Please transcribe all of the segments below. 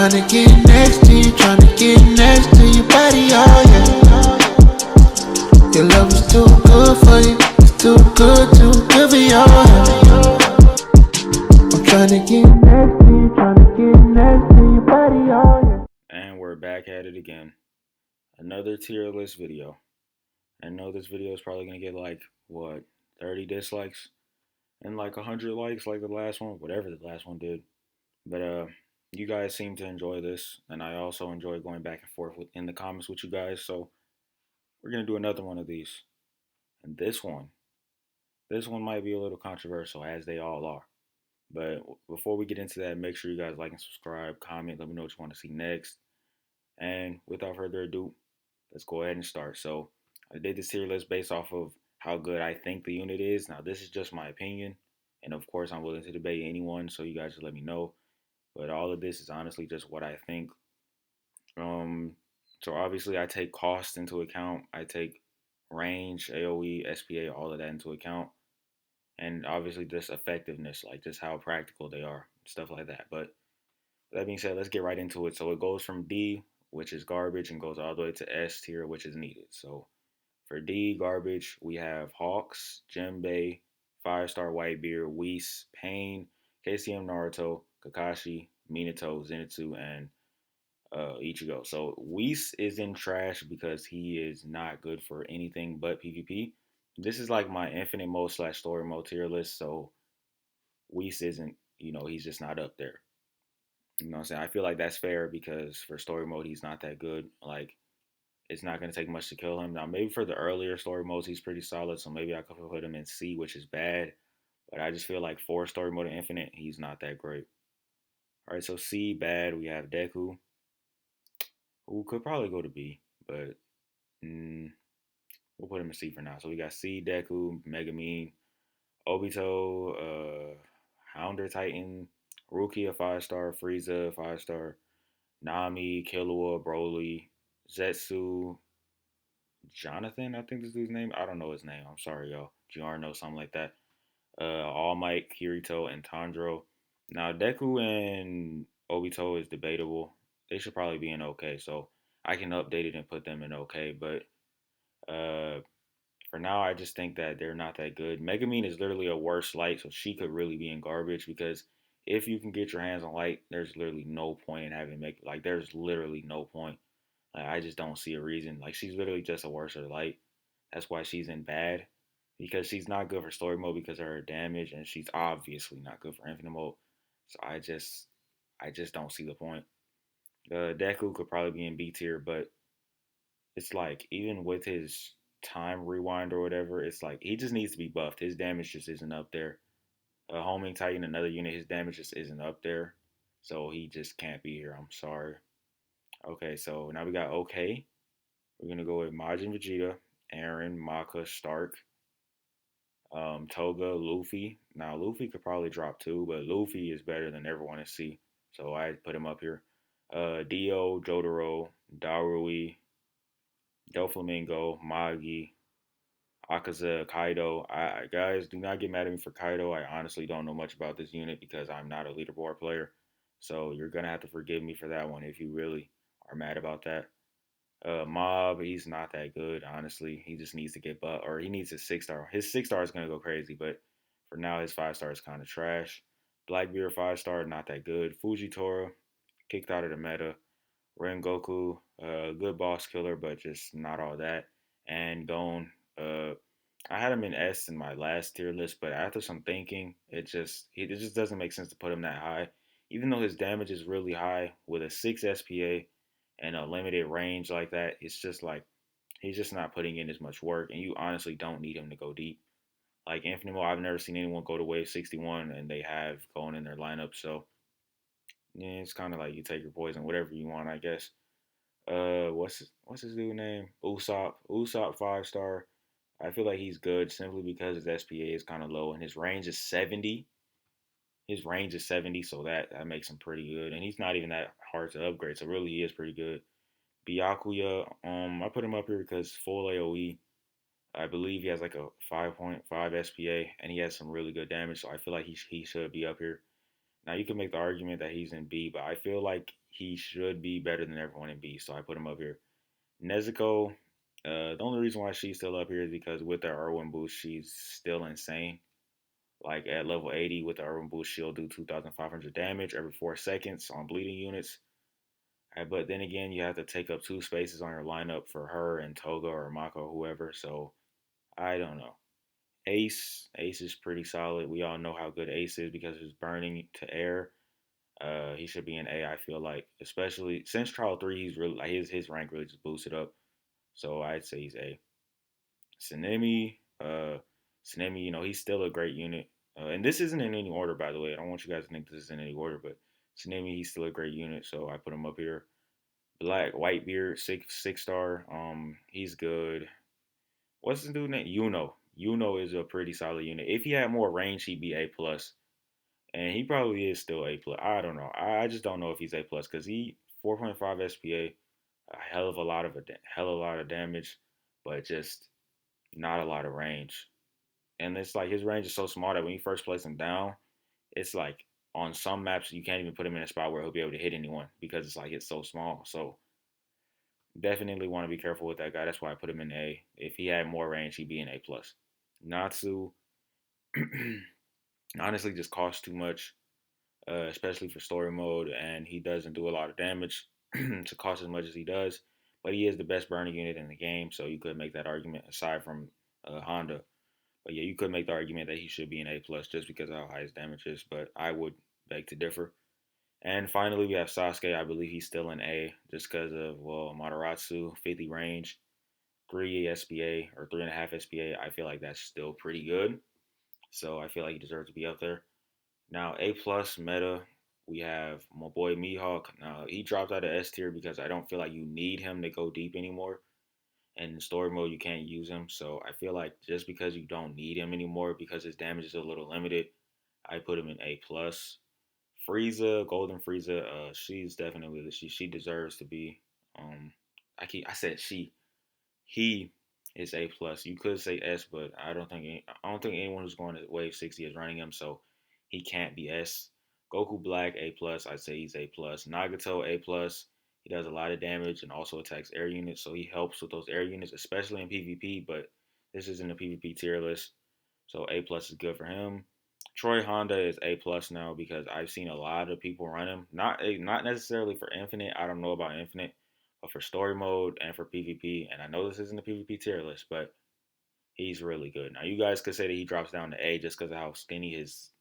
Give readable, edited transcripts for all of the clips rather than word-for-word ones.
tryna get next to you, tryna get next to your body, oh yeah. Your love is too good for you, it's too good for your head. I'm tryna get next to you, tryna get next to your body, oh yeah. And we're back at it again. Another tier list video. I know this video is probably gonna get like what 30 dislikes and like 100 likes like the last one, whatever the last one did. But you guys seem to enjoy this, and I also enjoy going back and forth in the comments with you guys. So we're gonna do another one of these. And this one might be a little controversial, as they all are. But before we get into that, make sure you guys like and subscribe, comment, let me know what you want to see next. And without further ado, let's go ahead and start. So I did this tier list based off of how good I think the unit is. Now this is just my opinion, and of course I'm willing to debate anyone. So you guys just let me know. But all of this is honestly just what I think. Um, so obviously I take cost into account. I take range, AOE, SPA, all of that into account, and obviously just effectiveness, like just how practical they are, stuff like that. But that being said, let's get right into it. So it goes from D, which is garbage, and goes all the way to S tier, which is needed. So for D, garbage, we have Wohx, Jinbei, 5-star Whitebeard, Whis, Pain, KCM Naruto, Kakashi, Minato, Zenitsu, and Ichigo. So Whis is in trash because he is not good for anything but PvP. This is like my infinite mode slash story mode tier list. So Whis isn't, he's just not up there. You know what I'm saying? I feel like that's fair because for story mode, he's not that good. Like, it's not going to take much to kill him. Now, maybe for the earlier story modes, he's pretty solid. So maybe I could put him in C, which is bad. But I just feel like for story mode and infinite, he's not that great. All right, so C, bad. We have Deku, who could probably go to B, but mm, we'll put him in C for now. So we got C, Deku, Megumin, Obito, Hounder Titan, Rukia 5-star, Frieza 5-star, Nami, Killua, Broly, Zetsu, Jonathan, I think this dude's name. I don't know his name. I'm sorry, y'all. Giorno, something like that. All Might, Kirito, and Tanjiro. Now, Deku and Obito is debatable. They should probably be in okay, so I can update it and put them in okay. But uh, for now, I just think that they're not that good. Megumin is literally a worse light, so she could really be in garbage because if you can get your hands on light, there's literally no point in having Meg. Like, there's literally no point. Like, I just don't see a reason. Like, she's literally just a worse light. That's why she's in bad, because she's not good for story mode because of her damage, and she's obviously not good for infinite mode. So I just don't see the point. Deku could probably be in B tier, but it's like even with his time rewind or whatever, it's like he just needs to be buffed. His damage just isn't up there. Homing Titan, another unit, his damage just isn't up there, so he just can't be here. I'm sorry. Okay, so now we got okay. We're gonna go with Majin Vegeta, Aaron, Maka, Stark, Toga, Luffy. Now Luffy could probably drop too, but Luffy is better than everyone in C, so I put him up here. Dio, Jotaro, Darui, Doflamingo, Magi, Akaza, Kaido. Guys, do not get mad at me for Kaido. I honestly don't know much about this unit because I'm not a leaderboard player, so you're gonna have to forgive me for that one if you really are mad about that. Mob, he's not that good, honestly. He just needs to get or he needs his 6-star. His 6-star is gonna go crazy, but for now his 5-star is kind of trash. Blackbeard 5-star, not that good. Fujitora, kicked out of the meta. Rengoku, good boss killer, but just not all that. And Gon, I had him in S in my last tier list, but after some thinking, it just doesn't make sense to put him that high. Even though his damage is really high with a 6 SPA and a limited range like that, it's just like he's just not putting in as much work, and you honestly don't need him to go deep. Like Infinite I've never seen anyone go to wave 61 and they have going in their lineup, so yeah, it's kind of like you take your poison, whatever you want, I guess. What's his dude name? Usopp 5-star. I feel like he's good simply because his SPA is kind of low and his range is 70. His range is 70, so that makes him pretty good. And he's not even that hard to upgrade, so really he is pretty good. Byakuya, I put him up here because full AoE. I believe he has like a 5.5 SPA and he has some really good damage, so I feel like he should be up here. Now you can make the argument that he's in B, but I feel like he should be better than everyone in B, so I put him up here. Nezuko, the only reason why she's still up here is because with her Irwin boost, she's still insane. Like at level 80 with the Irwin boost, she'll do 2,500 damage every 4 seconds on bleeding units. But then again, you have to take up 2 spaces on your lineup for her and Toga or Mako or whoever. So I don't know. Ace is pretty solid. We all know how good Ace is because he's burning to air. He should be an A. I feel like, especially since Trial 3, he's really like his rank really just boosted up. So I'd say he's A. Tsunemi, Tsunemi, he's still a great unit. And this isn't in any order, by the way. I don't want you guys to think this is in any order, but Tsunemi, he's still a great unit, so I put him up here. Whitebeard, six star. He's good. What's the dude name? Yuno is a pretty solid unit. If he had more range, he'd be A plus, and he probably is still A plus. I don't know. I just don't know if he's A plus because he 4.5 SPA, a hell of a lot of damage, but just not a lot of range. And it's like his range is so small that when you first place him down, it's like on some maps you can't even put him in a spot where he'll be able to hit anyone because it's like it's so small. So definitely want to be careful with that guy. That's why I put him in A. If he had more range, he'd be an A plus. Natsu honestly just costs too much, especially for story mode, and he doesn't do a lot of damage to cost as much as he does. But he is the best burning unit in the game, so you could make that argument aside from Honda. But yeah, you could make the argument that he should be an A plus just because of how high his damage is. But I would beg to differ. And finally, we have Sasuke. I believe he's still an A just because of Mataratsu, 50 range, 3 SPA or 3.5 SPA. I feel like that's still pretty good. So I feel like he deserves to be up there. Now A plus meta, we have my boy Mihawk. Now he dropped out of S tier because I don't feel like you need him to go deep anymore. And in story mode, you can't use him. So I feel like just because you don't need him anymore because his damage is a little limited, I put him in A plus. Frieza, Golden Frieza, she's definitely she deserves to be. Um, I said she. He is A plus. You could say S, but I don't think anyone who's going to Wave 60 is running him, so he can't be S. Goku Black A plus. I'd say he's A plus. Nagato A plus. He does a lot of damage and also attacks air units, so he helps with those air units, especially in PvP. But this isn't a PvP tier list, so A plus is good for him. Troy Honda is A plus now because I've seen a lot of people run him. Not necessarily for Infinite. I don't know about Infinite, but for story mode and for PvP. And I know this isn't a PvP tier list, but he's really good. Now you guys could say that he drops down to A just because of how skinny his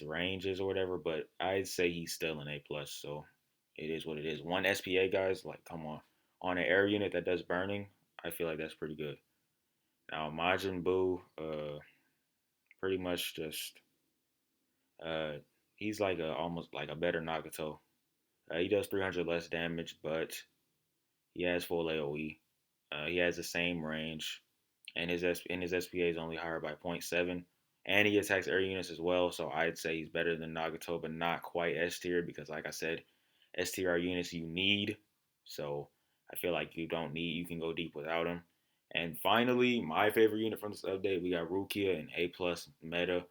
range is or whatever. But I'd say he's still an A plus. So it is what it is. 1 SPA guys, like come on an air unit that does burning, I feel like that's pretty good. Now Majin Buu, pretty much just uh, he's like almost like a better Nagato. He does 300 less damage, but he has full AOE. He has the same range, and his SPA is only higher by zero point 0.7. And he attacks air units as well, so I'd say he's better than Nagato, but not quite S tier because, like I said, S tier are units you need. So I feel like you can go deep without him. And finally, my favorite unit from this update, we got Rukia and A plus meta.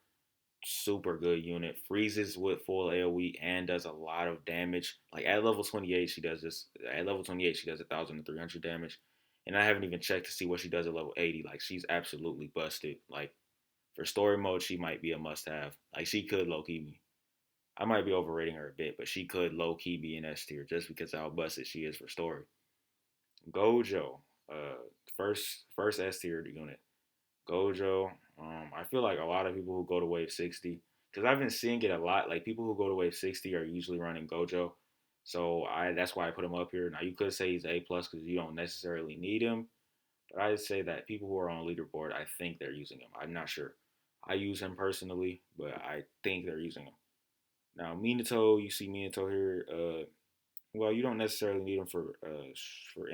Super good unit. Freezes with full AoE and does a lot of damage. Like at level 28, she does this. At level 28, she does 1,300 damage. And I haven't even checked to see what she does at level 80. Like she's absolutely busted. Like for story mode, she might be a must-have. Like she could low key be. I might be overrating her a bit, but she could low key be in S tier just because of how busted she is for story. Gojo, first S tier unit. Gojo. I feel like a lot of people who go to Wave 60, because I've been seeing it a lot. Like people who go to Wave 60 are usually running Gojo, so that's why I put him up here. Now you could say he's A plus because you don't necessarily need him, but I'd say that people who are on leaderboard, I think they're using him. I'm not sure. I use him personally, but I think they're using him. Now Minato, you see Minato here. Well, you don't necessarily need him for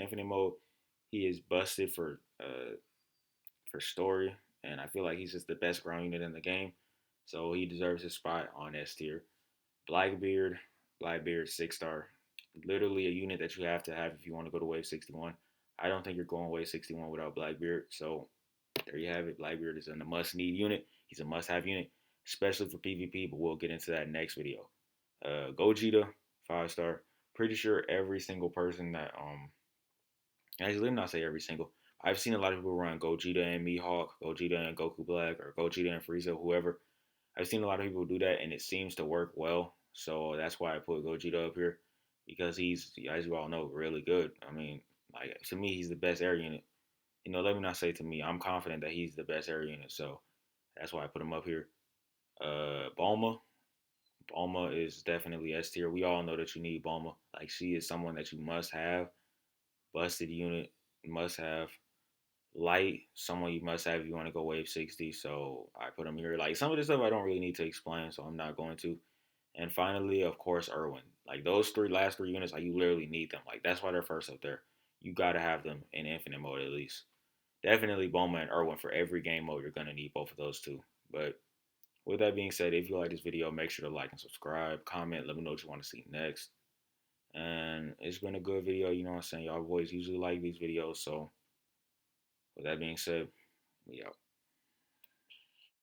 infinite mode. He is busted for story, and I feel like he's just the best ground unit in the game. So he deserves his spot on S tier. Blackbeard, Blackbeard 6 star. Literally a unit that you have to have if you want to go to Wave 61. I don't think you're going Wave 61 without Blackbeard. So there you have it. Blackbeard is a must need unit. He's a must have unit. especially for PvP, but we'll get into that next video. Gogeta, 5-star. Pretty sure every single person that actually let me not say every single. I've seen a lot of people run Gogeta and Mihawk, Gogeta and Goku Black, or Gogeta and Frieza, whoever. I've seen a lot of people do that, and it seems to work well. So that's why I put Gogeta up here, because he's, as you all know, really good. I mean, like to me, he's the best air unit. Let me not say to me. I'm confident that he's the best air unit, so that's why I put him up here. Bulma. Bulma is definitely S tier. We all know that you need Bulma. Like she is someone that you must have. Busted unit, must have. Light, someone you must have if you want to go wave 60. So I put him here. Like some of this stuff I don't really need to explain, so I'm not going to. And finally, of course, Irwin. Like those last three units, like you literally need them. Like that's why they're first up there. You gotta have them in infinite mode at least. Definitely Bulma and Irwin for every game mode. You're gonna need both of those two. But with that being said, if you like this video, make sure to like and subscribe, comment, let me know what you want to see next. And it's been a good video, you know what I'm saying? Y'all boys usually like these videos, so with that being said, we out.